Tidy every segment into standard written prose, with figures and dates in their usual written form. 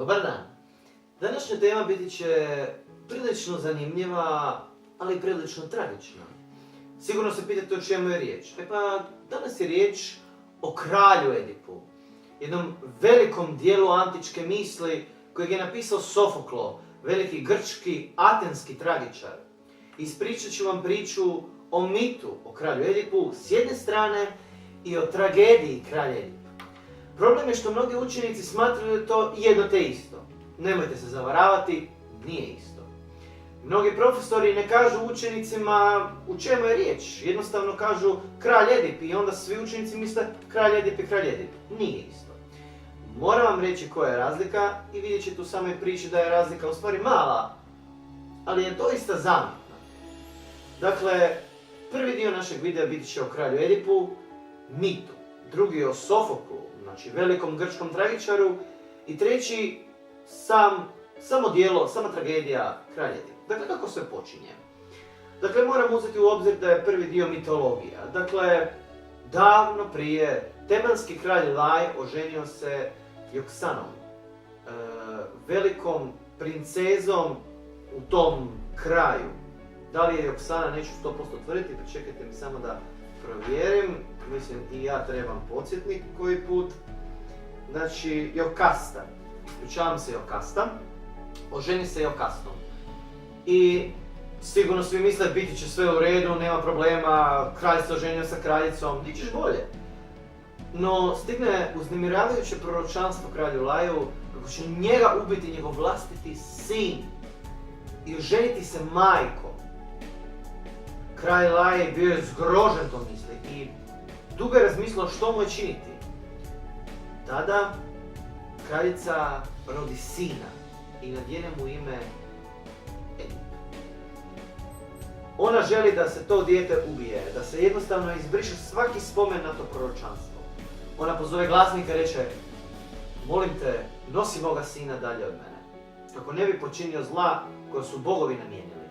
Dobar dan. Današnja tema biti će prilično zanimljiva, ali i prilično tragična. Sigurno se pitate o čemu je riječ. Pa danas je riječ o kralju Edipu, jednom velikom dijelu antičke misli kojeg je napisao Sofoklo, veliki grčki, atenski tragičar. Ispričat ću vam priču o mitu o kralju Edipu s jedne strane i o tragediji kralja Edipa. Problem je što mnogi učenici smatraju da je to jedno te isto. Nemojte se zavaravati, nije isto. Mnogi profesori ne kažu učenicima u čemu je riječ. Jednostavno kažu kralj Edip i onda svi učenici misle kralj Edip i kralj Edip. Nije isto. Moram vam reći koja je razlika i vidjet ćete u samoj priči da je razlika u stvari mala, ali je doista zamjetna. Dakle, prvi dio našeg videa biti će o kralju Edipu, mitu, drugi o Sofoklu, znači velikom grčkom tragičaru, i treći sama tragedija kralja Edipa. Dakle, kako sve počinje? Dakle, moram uzeti u obzir da je prvi dio mitologija. Dakle, davno prije, tebanski kralj Laj oženio se Joksanom, velikom princezom u tom kraju. Da li je Joksana, neću 100% tvrditi, pričekajte mi samo da provjerim. Mislim, i ja trebam podsjetnik koji put. Znači, Jokasta. Ispričavam se, Jokasta. Oženi se Jokastom. I sigurno svi misle biti će sve u redu, nema problema, kralj se oženio sa kraljicom, ti ćeš bolje. No, stigne uznemiravajuće proročanstvo kralju Laju kako će njega ubiti njegov vlastiti sin i oženiti se majkom. Kralj Laj bio je zgrožen to misli i dugo je razmislio što mu je činiti. Tada kraljica rodi sina i nadijene mu ime Edip. Ona želi da se to dijete ubije, da se jednostavno izbriše svaki spomen na to proročanstvo. Ona pozove glasnika i reče: molim te, nosi moga sina dalje od mene, kako ne bi počinio zla koje su bogovi namijenili.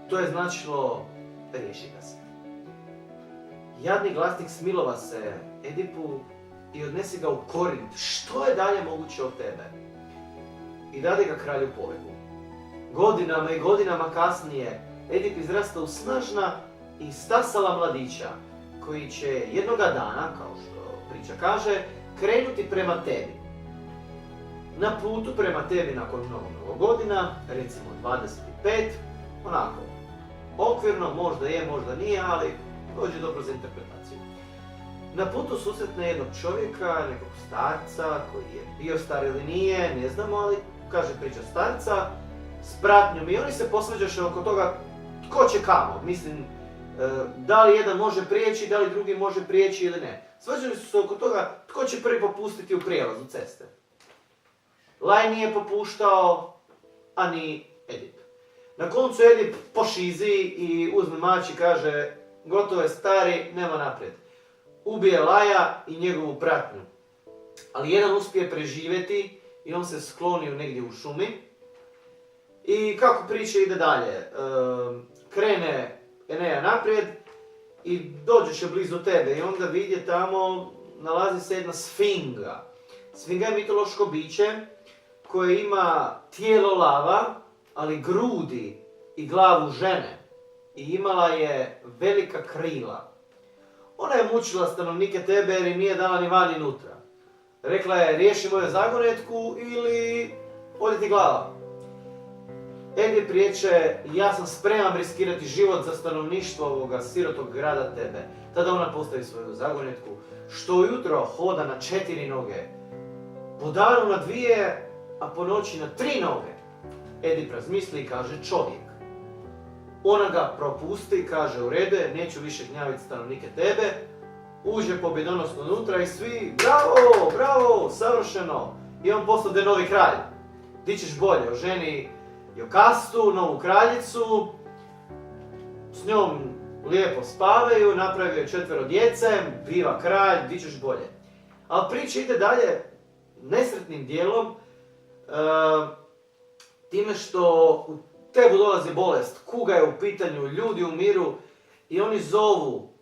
To je značilo riješi ga se. Jadni glasnik smilova se Edipu i odnesi ga u Korint, što je dalje moguće od tebe, i dade ga kralju Polebu. Godinama i godinama kasnije Edip izrasta u snažna i stasala mladića koji će jednoga dana, kao što priča kaže, krenuti prema tebi. Na putu prema tebi nakon mnogo godina, recimo 25, onako, okvirno, možda je, možda nije, ali dođe dobro za interpretaciju. Na putu susretne jednog čovjeka, nekog starca, koji je bio star ili nije, ne znamo, ali kaže priča starca, s pratnjom, i oni se posvađaše oko toga tko će kamo. Mislim, da li jedan može prijeći, da li drugi može prijeći ili ne. Svađali su se oko toga tko će prvi popustiti u prijelazu ceste. Laj nije popuštao, a ni Edip. Na koncu Edip pošizi i uzme mač i kaže: gotovo je stari, nema naprijed. Ubije Laja i njegovu pratnju. Ali jedan uspije preživjeti i on se sklonio negdje u šumi. I kako priča ide dalje? Krene Eneja naprijed i dođeše blizu tebe i onda vidje tamo nalazi se jedna sfinga. Sfinga je mitološko biće koje ima tijelo lava, ali grudi i glavu žene. I imala je velika krila. Ona je mučila stanovnike Tebe jer im nije dala ni van ni nutra. Rekla je: riješi moju zagonetku ili odi ti glava. Edip riječe: ja sam spreman riskirati život za stanovništvo ovoga sirotog grada Tebe. Tada ona postavi svoju zagonetku, što ujutro hoda na 4 noge, po danu na 2, a po noći na 3 noge. Edip razmisli i kaže: čovjek. Ona ga propusti, kaže: u redu, neću više gnjaviti stanovnike Tebe. Uđe pobjedonosno unutra i svi: bravo, bravo, savršeno. I on postade novi kralj. Ti ćeš bolje, oženi Jokastu, novu kraljicu, s njom lijepo spavaju, napravio 4 djece, biva kralj, ti ćeš bolje. Ali priča ide dalje nesretnim dijelom, time što u Tebu dolazi bolest, kuga je u pitanju, ljudi umiru i oni zovu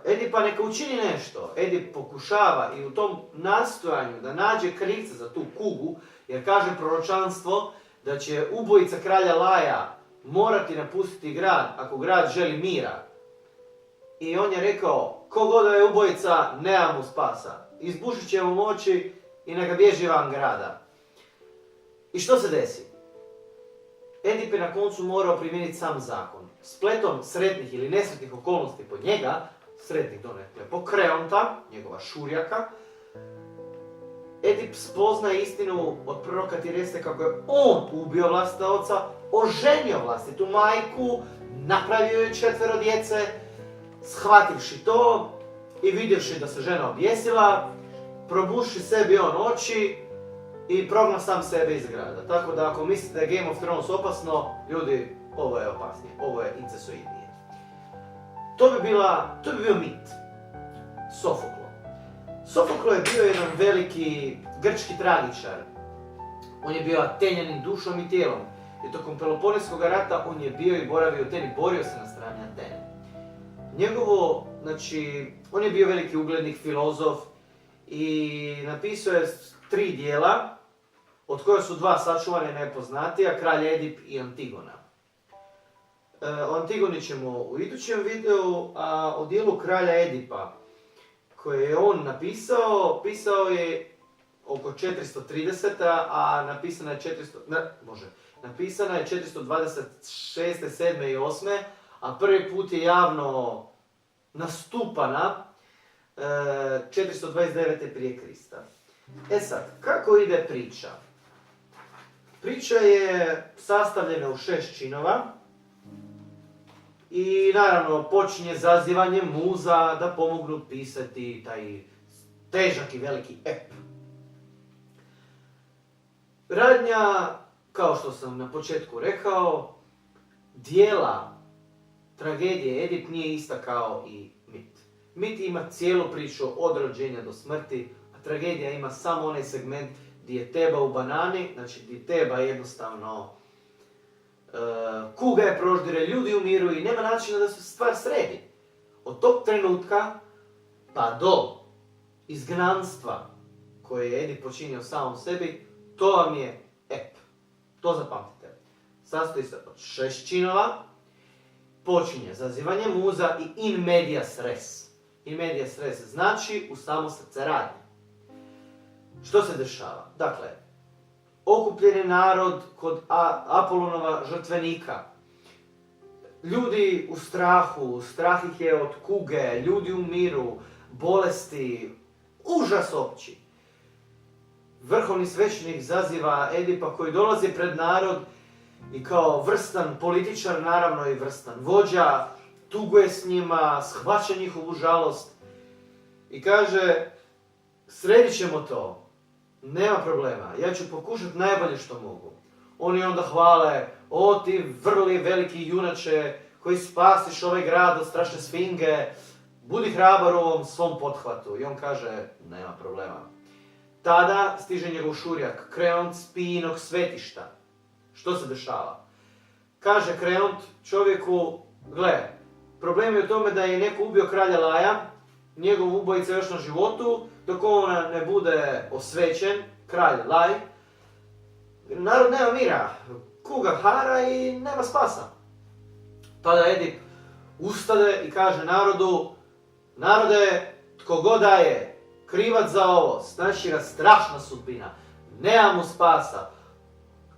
Edipa neka učini nešto. Edip pokušava i u tom nastojanju da nađe krivca za tu kugu, jer kaže proročanstvo da će ubojica kralja Laja morati napustiti grad ako grad želi mira. I on je rekao, kogod je ubojica, nema mu spasa. Izbušit će mu oči i neka bježi van grada. I što se desi? Edip je na koncu morao primijeniti sam zakon. Spletom sretnih ili nesretnih okolnosti po njega, sretnih donekle po Kreonta, njegova šurjaka, Edip spozna istinu od proroka Tirese kako je on ubio vlastita oca, oženio vlastitu majku, napravio je 4 djece, shvativši to i vidjevši da se žena objesila, probuši sebi on oči i progna sam sebe iz grada. Tako da ako mislite da je Game of Thrones opasno, ljudi, ovo je opasnije, ovo je incesoidnije. To bi bio mit. Sofoklo. Sofoklo je bio jedan veliki grčki tragičar. On je bio Atenjanin dušom i tijelom. I tokom Peloponeskog rata on je bio i boravio u Ateni, borio se na strani Atene. On je bio veliki uglednik, filozof i napisao je 3 dijela, od koja su 2 sačuvane najpoznatija, Kralj Edip i Antigona. O Antigoni ćemo u idućem videu, a o dijelu Kralja Edipa, koje je on napisao, pisao je oko 430. a napisana je 426. 7. i 8. a prvi put je javno nastupana 429. prije Krista. E sad, kako ide priča? Priča je sastavljena u 6 činova i naravno počinje zazivanjem muza da pomognu pisati taj težak i veliki ep. Radnja, kao što sam na početku rekao, dijela tragedije Edip nije ista kao i mit. Mit ima cijelu priču od rođenja do smrti, a tragedija ima samo onaj segment gdje je Teba u banani, znači gdje Teba jednostavno kuga je proždire, ljudi umiru i nema načina da se stvar sredi. Od tog trenutka pa do izgnanstva koje je Edip počinio samom sebi, to vam je ep. To zapamtite. Sastoji se od 6 činova, počinje zazivanjem muza i in medias res. In medias res znači u samo srce radnje. Što se dešava? Dakle, okupljen je narod kod Apolonova žrtvenika. Ljudi u strahu, strah ih je od kuge, ljudi umiru, bolesti, užas opći. Vrhovni svećenik zaziva Edipa koji dolazi pred narod i kao vrstan političar, naravno i vrstan vođa, tuguje s njima, shvaća njihovu žalost i kaže, sredit ćemo to, nema problema, ja ću pokušati najbolje što mogu. Oni onda hvale, o ti vrli veliki junače koji spasiš ovaj grad od strašne sfinge, budi hrabar u ovom svom pothvatu. I on kaže, nema problema. Tada stiže njegov šurjak, Kreont s Pijinog svetišta. Što se dešava? Kaže Kreont čovjeku, gle, problem je u tome da je neko ubio kralja Laja, njegov ubojica još na životu, dok on ne bude osvećen, kralj Laj, narod nema mira, kuga hara i nema spasa. Tada Edip ustade i kaže narodu, narode, tko god da je krivac za ovo, znači ga strašna sudbina, nema mu spasa,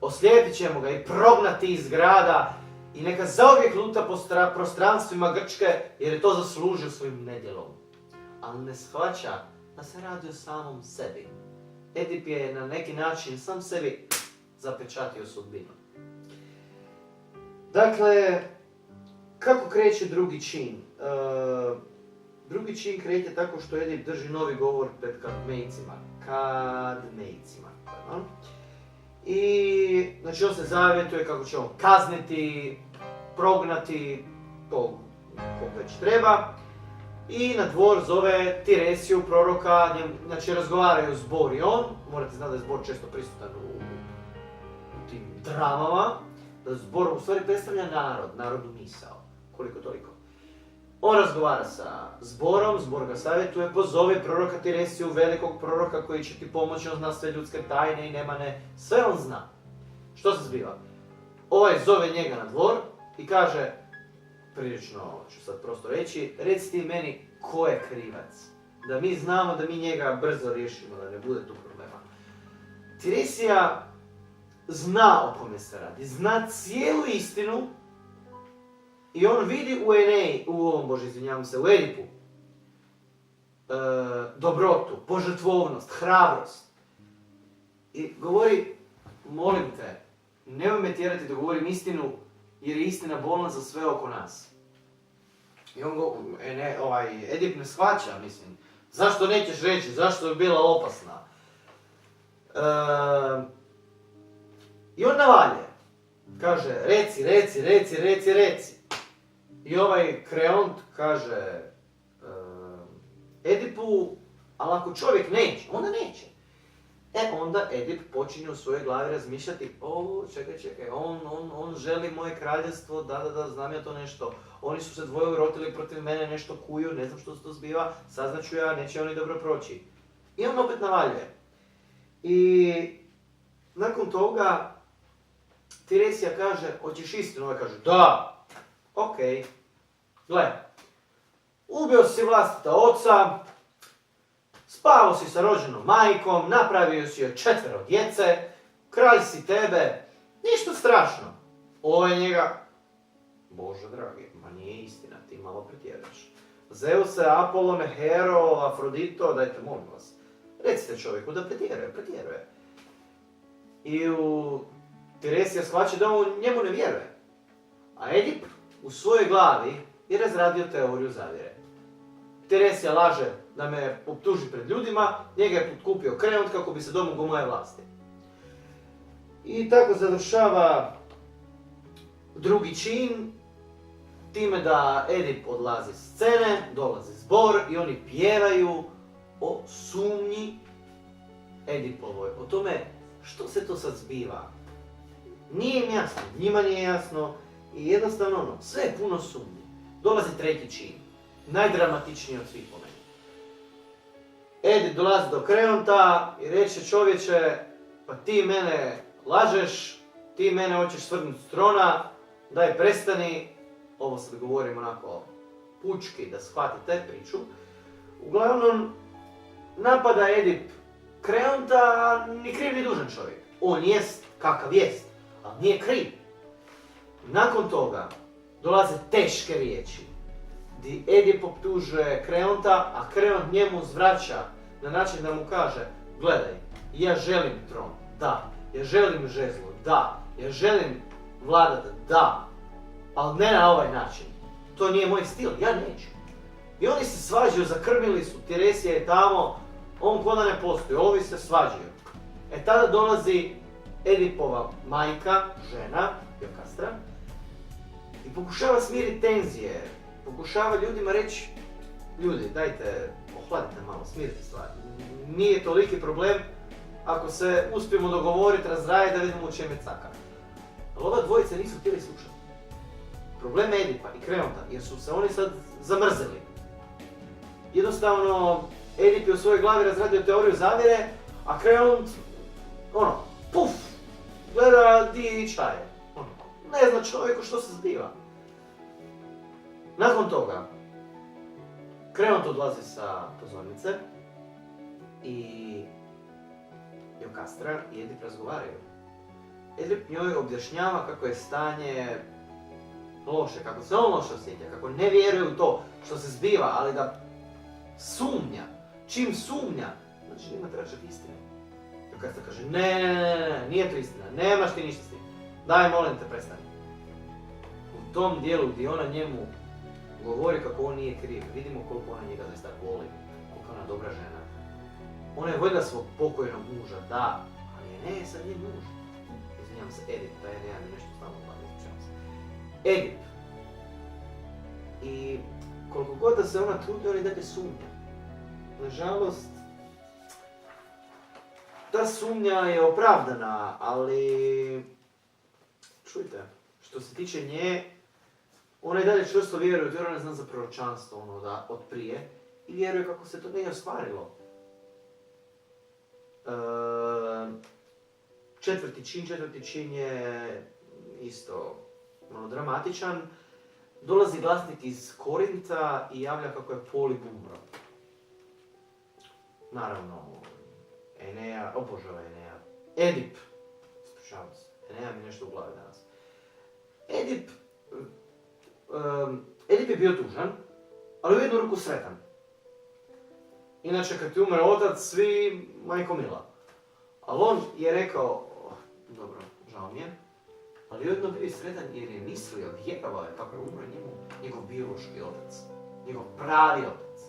oslijepit ćemo ga i prognati iz grada i neka zauvijek luta po prostranstvima Grčke jer je to zaslužio svojim nedjelom. Ali ne shvaća da se radi o samom sebi. Edip je na neki način sam sebi zapečatio sudbinu. Dakle, kako kreće drugi čin? Drugi čin kreće tako što Edip drži novi govor pred Kadmejcima. I znači on se zavjetuje kako će on kazniti, prognati, to kog već treba. I na dvor zove Tiresiju, proroka, znači razgovaraju zbor i on. Morate znati da je zbor često prisutan u tim dramama. Da zbor u stvari predstavlja narodu misao, koliko toliko. On razgovara sa zborom, zbor ga savjetuje, pozove proroka Tiresiju, velikog proroka koji će ti pomoći, on zna sve ljudske tajne i nemane, sve on zna. Što se zbiva? Ovaj zove njega na dvor i kaže, prilično ću sad prosto reći, reci ti meni ko je krivac. Da mi znamo da mi njega brzo riješimo, da ne bude tu problema. Tiresija zna o kome se radi, zna cijelu istinu i on vidi u Edipu dobrotu, požrtvovnost, hrabrost. I govori, molim te, nemoj me tjerati da govorim istinu, jer je istina bolna za sve oko nas. I on Edip ne shvaća, mislim, zašto nećeš reći, zašto je bila opasna. I on navalje, kaže, reci. I ovaj Kreont kaže Edipu, ali ako čovjek neće, onda neće. Onda Edip počinje u svojoj glavi razmišljati, čekaj, on želi moje kraljevstvo, da, znam ja to nešto. Oni su se dvoje urotili protiv mene, nešto kuju, ne znam što se to zbiva, saznaću ja, neće oni dobro proći. I on opet navaljuje. I nakon toga Tiresija kaže, hoćeš istinu? Ovaj kaže, da, okej. Gle, ubio si vlastita oca, spavao si sa rođenom majkom, napravio si joj 4 djece, kralj si tebe, ništa strašno. Ovaj njega, Bože dragi, ma nije istina, ti malo pretjeraš. Zeuse, Apolone, Hero, Afrodito, dajte molim vas. Recite čovjeku da pretjeruje. I Tiresija shvaća da on njemu ne vjeruje. A Edip u svojoj glavi je razradio teoriju zavjere. Tiresija laže da me optuži pred ljudima, njega je potkupio Kreont kako bi se domogao moje vlasti. I tako završava drugi čin, time da Edip odlazi s scene, dolazi zbor i oni pjevaju o sumnji Edipovoj, o tome što se to sad zbiva. Nije im jasno, njima nije jasno i jednostavno sve je puno sumnji. Dolazi treći čin, najdramatičniji od svih po meni. Edip dolazi do Kreonta i reče, čovječe, pa ti mene lažeš, ti mene hoćeš svrgnuti s trona, daj prestani, ovo sad govorim onako pučki da shvatite priču. Uglavnom, napada Edip Kreonta, ni kriv ni dužan čovjek. On jest kakav jest, ali nije kriv. Nakon toga dolaze teške riječi, gdje Edip optužuje Kreonta, a Kreont njemu zvraća na način da mu kaže, gledaj, ja želim tron, da, ja želim žezlo, da, ja želim vladati, da, ali ne na ovaj način. To nije moj stil, ja neću. I oni se svađaju, zakrmili su, Tiresija je tamo, on koda ne postoji, ovi se svađaju. Tada dolazi Edipova majka, žena, Jokastra, i pokušava smiriti tenzije, pokušava ljudima reći, ljudi, dajte, ohladite malo, smirite stvari. Nije toliki problem ako se uspijemo dogovoriti, razraditi da vidimo u čem je caka. Ali ova dvojica nisu htjeli slušati. Problem Edipa i Kreonta, jer su se oni sad zamrzeli. Jednostavno, Edip je u svojoj glavi razradio teoriju zavjere, a Kreont, puf, gleda di i čaje. Ne zna čovjeku što se zbiva. Nakon toga, Kreont odlazi sa pozornice i Jokastra i Edip razgovaraju. Edip njoj objašnjava kako je stanje loše, kako se on loše osjeća, kako ne vjeruje u to što se zbiva, ali da sumnja. Čim sumnja, znači nema treba čak istine. Jokastra kaže, ne, nije to istina, nemaš ti ništa s tim. Daj, molim te, prestani. U tom dijelu gdje ona njemu govori kako on nije kriv, vidimo koliko ona njega zaista voli, koliko ona dobra žena. Ona je voljela svog pokojnog muža, da, ali ne sad njen muž. Izvinjam se, Edip, taj je nemam nešto stalno gledati, ispričavam se. Edip. I koliko god da se ona trudi, on i dalje sumnja. Nažalost, ta sumnja je opravdana, ali čujte, što se tiče nje, Ona i dalje čvrsto vjeruje, ona ne zna za proročanstvo od prije i vjeruje kako se to nije ostvarilo. Četvrti čin je isto dramatičan. Dolazi glasnik iz Korinta i javlja kako je Polib umro. Naravno, Edip, ispričavam se, Eneja mi nešto u glavi danas. Edip je bio tužan, ali u jednu ruku sretan. Inače, kad ti umre otac, svi majko mila. Ali on je rekao, dobro, žao mi je, ali ujedno bio i sretan jer je mislio, vjerovao je kako je umro njegov biološki otac, njegov pravi otac.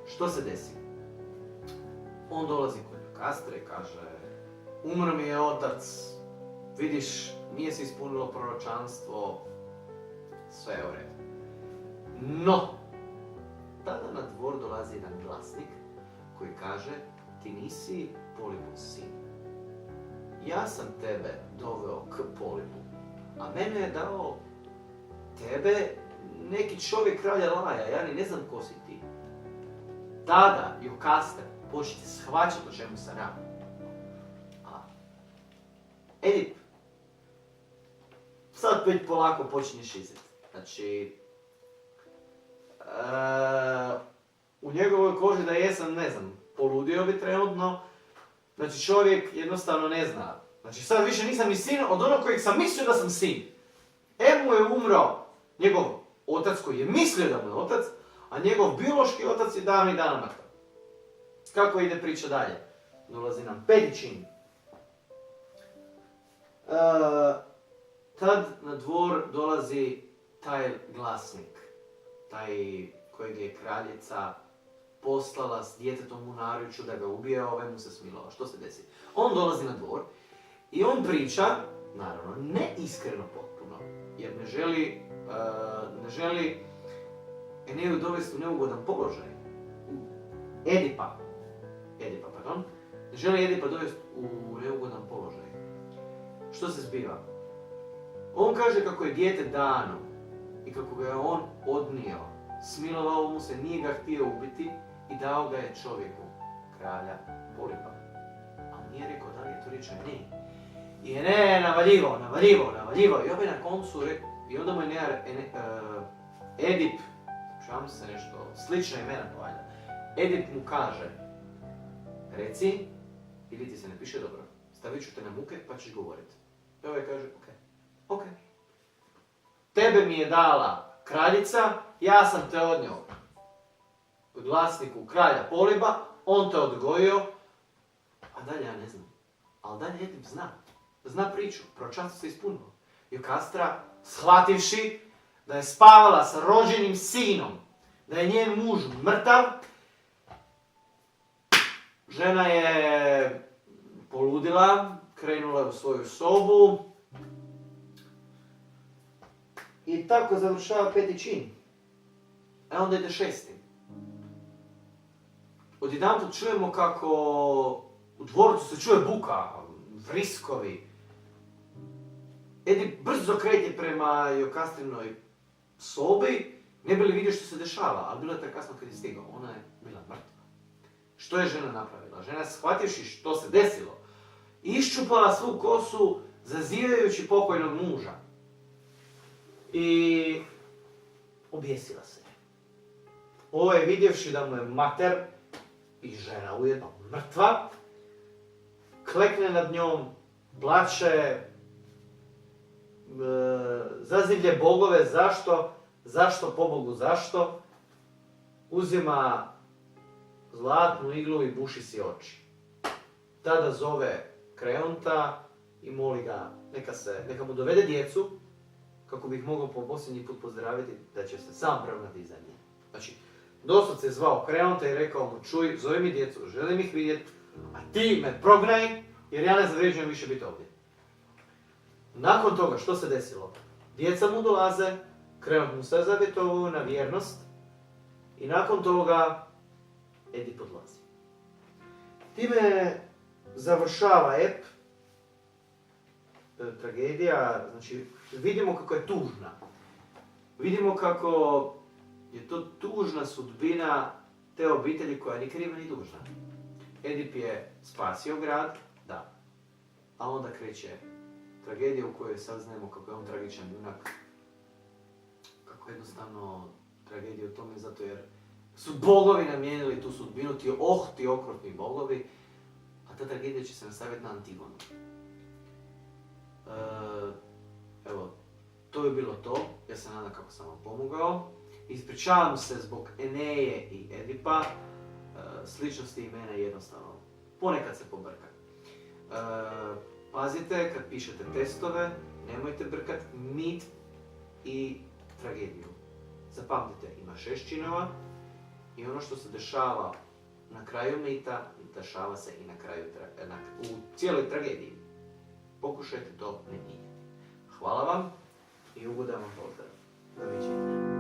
Što se desi? On dolazi kod Jokastre i kaže, umro mi je otac, vidiš, nije se ispunilo proročanstvo, sve je u redu. No, tada na dvor dolazi jedan glasnik koji kaže, ti nisi Polibov sin. Ja sam tebe doveo k Polibu, a mene je dao tebe neki čovjek kralja Laja, ja ni ne znam ko si ti. Tada Jokastre početi shvaćati o čemu se radi. A Edip, sad pet polako počinješ izret. Znači, u njegovoj koži da jesam, ne znam, poludio bi trenutno. Znači čovjek jednostavno ne zna. Znači sad više nisam ni sin od onog kojeg sam mislio da sam sin. Mu je umro njegov otac koji je mislio da mu je otac, a njegov biološki otac je davnih dana mrtav. Kako ide priča dalje? Dolazi nam peti čin. Tad na dvor dolazi taj glasnik, taj kojeg je kraljica poslala s djetetom u naručju da ga ubije, a ovaj mu se smilova. Što se desi? On dolazi na dvor i on priča, naravno, ne iskreno potpuno, jer ne želi Eneju dovesti u neugodan položaj. Edipa, ne želi Edipa dovesti u neugodan položaj. Što se zbiva? On kaže kako je dijete dano i kako ga je on odnio. Smilovao mu se, nije ga htio ubiti i dao ga je čovjeku, kralja Poliba. Ali nije rekao da li je to riječ Eneji. I Eneja je navaljivo. I opet na koncu i onda mu Edip, čuvam se nešto, slična imena to valjda. Edip mu kaže, reci, ili ti se ne piše dobro, stavit ću te na muke pa ćeš govoriti. I ovaj kaže, ok. Tebe mi je dala kraljica, ja sam te odnio glasniku kralja Poliba, on te odgojio, a dalje ja ne znam. Ali dalje Edip zna priču, proročanstvo se ispunilo. Jokastra, shvativši da je spavala sa rođenim sinom, da je njen muž mrtav, žena je poludila, krenula u svoju sobu i tako završava peti čin. A onda ide šesti. Odjedanput čujemo kako u dvorcu se čuje buka, vriskovi. Edip brzo kreće prema Jokastrinoj sobi, ne bi li vidio što se dešava, ali bilo je prekasno kad je stigao, ona je bila mrtva. Što je žena napravila? Žena, shvativši što se desilo, iščupala svu kosu zazivajući pokojnog muža. I objesila se. Ovo je vidjevši da mu je mater i žena ujedno mrtva, klekne nad njom, plače, zazivlje bogove, zašto pobogu zašto, uzima zlatnu iglu i buši si oči. Tada zove Kreonta i moli ga, neka mu dovede djecu, kako bih mogao po posljednji put pozdraviti da će se sam pravnati iza nje. Znači, doslovce je zvao Kreonta i rekao mu, čuj, zove mi djecu, želim ih vidjeti, a ti me prognaj, jer ja ne zavređujem više biti ovdje. Nakon toga, što se desilo? Djeca mu dolaze, Kreont mu sve zavjetovao na vjernost i nakon toga Edip odlazi. Time završava ep, tragedija, znači vidimo kako je tužna. Vidimo kako je to tužna sudbina te obitelji koja ni kriva ni dužna. Edip je spasio grad, da, a onda kreće tragedija u kojoj saznajemo kako je on tragičan junak. Kako jednostavno tragedija u tome zato jer su bogovi namijenili tu sudbinu, ti okrutni bogovi, a ta tragedija će se nastaviti na Antigonu. Evo, to je bilo to. Ja se nadam kako sam vam pomogao. Ispričavam se zbog Eneje i Edipa. Sličnosti imena jednostavno ponekad se pobrka. Pazite kad pišete testove, nemojte brkati mit i tragediju. Zapamtite, ima 6 činova i ono što se dešava na kraju mita, dešava se i na kraju, u cijeloj tragediji. Pokušajte to ne mijenjati. Hvala vam i ugodan vam pozdrav. Doviđenja.